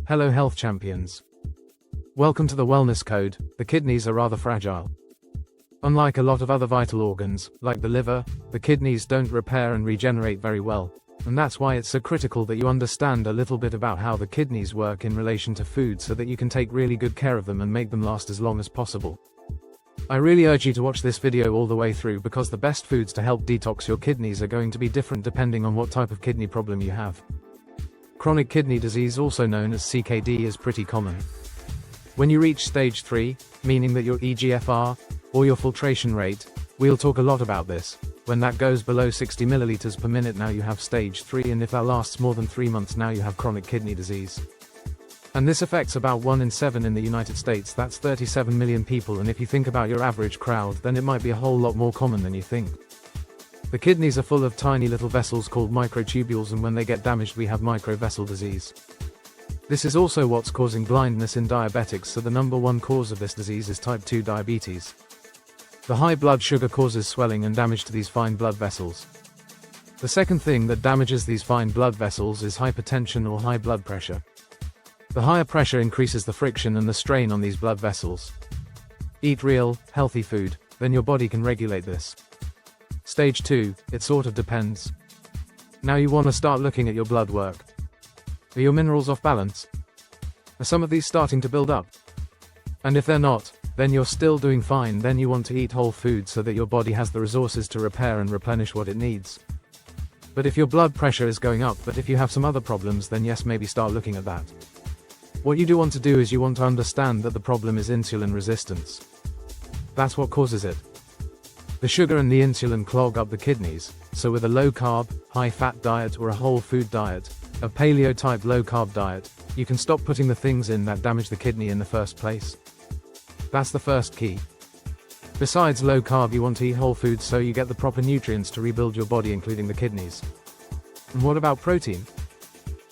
Hello health champions. Welcome to the Wellness Code. The kidneys are rather fragile. Unlike a lot of other vital organs, like the liver, the kidneys don't repair and regenerate very well. And that's why it's so critical that you understand a little bit about how the kidneys work in relation to food so that you can take really good care of them and make them last as long as possible. I really urge you to watch this video all the way through because the best foods to help detox your kidneys are going to be different depending on what type of kidney problem you have. Chronic kidney disease, also known as CKD, is pretty common. When you reach stage 3, meaning that your eGFR, or your filtration rate, we'll talk a lot about this. When that goes below 60 milliliters per minute, now you have stage 3, and if that lasts more than 3 months, now you have chronic kidney disease. And this affects about 1 in 7 in the United States, that's 37 million people, and if you think about your average crowd, then it might be a whole lot more common than you think. The kidneys are full of tiny little vessels called microtubules, and when they get damaged we have microvessel disease. This is also what's causing blindness in diabetics, so the number one cause of this disease is type 2 diabetes. The high blood sugar causes swelling and damage to these fine blood vessels. The second thing that damages these fine blood vessels is hypertension or high blood pressure. The higher pressure increases the friction and the strain on these blood vessels. Eat real, healthy food, then your body can regulate this. Stage 2, it sort of depends. Now you want to start looking at your blood work. Are your minerals off balance? Are some of these starting to build up? And if they're not, then you're still doing fine. Then you want to eat whole food so that your body has the resources to repair and replenish what it needs. But if your blood pressure is going up, but if you have some other problems, then yes, maybe start looking at that. What you do want to do is you want to understand that the problem is insulin resistance. That's what causes it. The sugar and the insulin clog up the kidneys, so with a low-carb, high-fat diet or a whole food diet, a paleo-type low-carb diet, you can stop putting the things in that damage the kidney in the first place. That's the first key. Besides low-carb, you want to eat whole foods so you get the proper nutrients to rebuild your body, including the kidneys. And what about protein?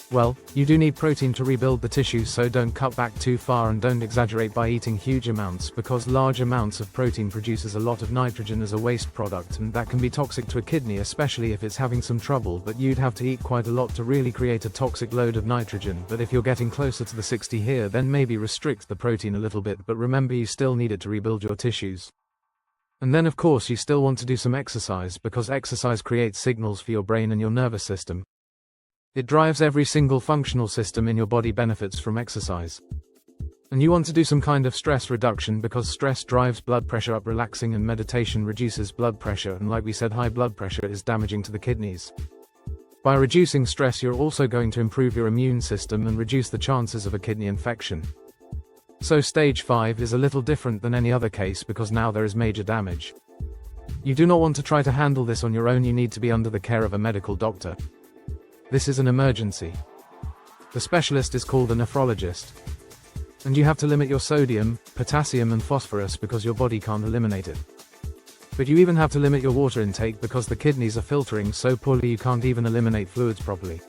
Well, you do need protein to rebuild the tissue, so don't cut back too far and don't exaggerate by eating huge amounts, because large amounts of protein produces a lot of nitrogen as a waste product, and that can be toxic to a kidney, especially if it's having some trouble. But you'd have to eat quite a lot to really create a toxic load of nitrogen. But if you're getting closer to the 60 here, then maybe restrict the protein a little bit, but remember you still need it to rebuild your tissues. And then of course you still want to do some exercise, because exercise creates signals for your brain and your nervous system. It drives every single functional system in your body benefits from exercise. And you want to do some kind of stress reduction, because stress drives blood pressure up. Relaxing and meditation reduces blood pressure, and like we said, high blood pressure is damaging to the kidneys. By reducing stress, you're also going to improve your immune system and reduce the chances of a kidney infection. So stage 5 is a little different than any other case, because now there is major damage. You do not want to try to handle this on your own. You need to be under the care of a medical doctor. This is an emergency. The specialist is called a nephrologist. And you have to limit your sodium, potassium and phosphorus because your body can't eliminate it. But you even have to limit your water intake because the kidneys are filtering so poorly you can't even eliminate fluids properly.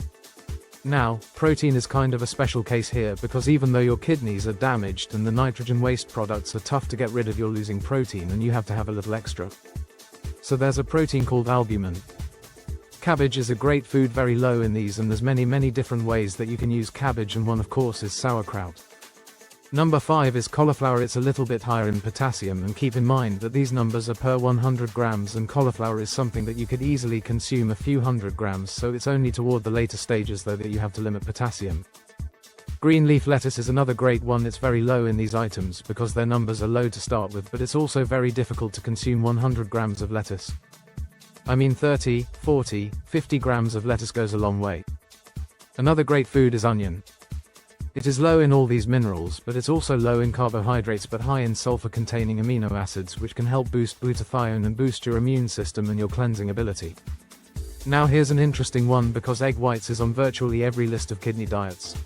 Now, protein is kind of a special case here, because even though your kidneys are damaged and the nitrogen waste products are tough to get rid of, you're losing protein and you have to have a little extra. So there's a protein called albumin. Cabbage is a great food, very low in these, and there's many different ways that you can use cabbage, and one of course is sauerkraut. Number 5 is cauliflower. It's a little bit higher in potassium, and keep in mind that these numbers are per 100 grams, and cauliflower is something that you could easily consume a few hundred grams, so it's only toward the later stages though that you have to limit potassium. Green leaf lettuce is another great one. It's very low in these items because their numbers are low to start with, but it's also very difficult to consume 100 grams of lettuce. I mean 30, 40, 50 grams of lettuce goes a long way. Another great food is onion. It is low in all these minerals, but it's also low in carbohydrates but high in sulfur-containing amino acids, which can help boost glutathione and boost your immune system and your cleansing ability. Now here's an interesting one, because egg whites is on virtually every list of kidney diets.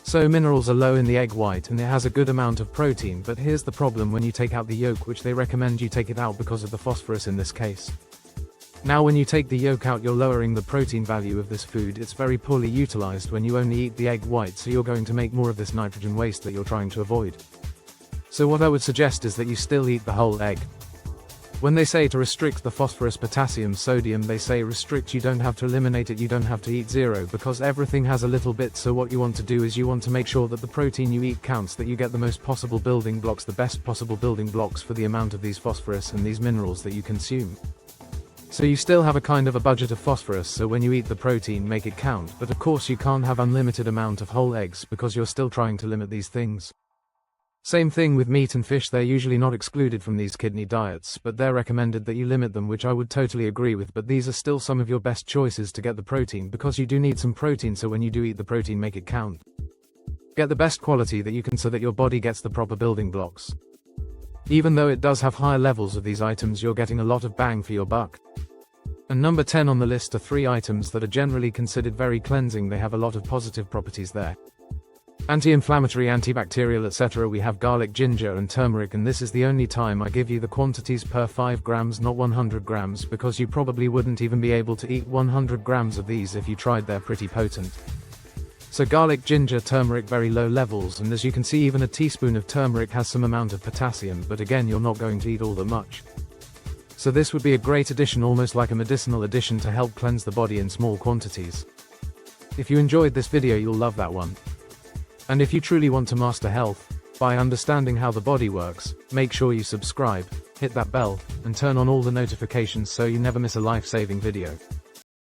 So minerals are low in the egg white and it has a good amount of protein, but here's the problem when you take out the yolk, which they recommend you take it out because of the phosphorus in this case. Now when you take the yolk out, you're lowering the protein value of this food. It's very poorly utilized when you only eat the egg white, so you're going to make more of this nitrogen waste that you're trying to avoid. So what I would suggest is that you still eat the whole egg. When they say to restrict the phosphorus, potassium, sodium, they say restrict, you don't have to eliminate it, you don't have to eat zero, because everything has a little bit. So what you want to do is you want to make sure that the protein you eat counts, that you get the most possible building blocks, the best possible building blocks for the amount of these phosphorus and these minerals that you consume. So you still have a kind of a budget of phosphorus, so when you eat the protein, make it count, but of course you can't have unlimited amount of whole eggs because you're still trying to limit these things. Same thing with meat and fish, they're usually not excluded from these kidney diets, but they're recommended that you limit them, which I would totally agree with, but these are still some of your best choices to get the protein, because you do need some protein, so when you do eat the protein, make it count. Get the best quality that you can so that your body gets the proper building blocks. Even though it does have higher levels of these items, you're getting a lot of bang for your buck. And number 10 on the list are 3 items that are generally considered very cleansing. They have a lot of positive properties there. Anti-inflammatory, antibacterial, etc. We have garlic, ginger and turmeric, and this is the only time I give you the quantities per 5 grams, not 100 grams, because you probably wouldn't even be able to eat 100 grams of these if you tried. They're pretty potent. So garlic, ginger, turmeric, very low levels, and as you can see, even a teaspoon of turmeric has some amount of potassium, but again, you're not going to eat all that much. So this would be a great addition, almost like a medicinal addition, to help cleanse the body in small quantities. If you enjoyed this video, you'll love that one. And if you truly want to master health by understanding how the body works, make sure you subscribe, hit that bell, and turn on all the notifications so you never miss a life-saving video.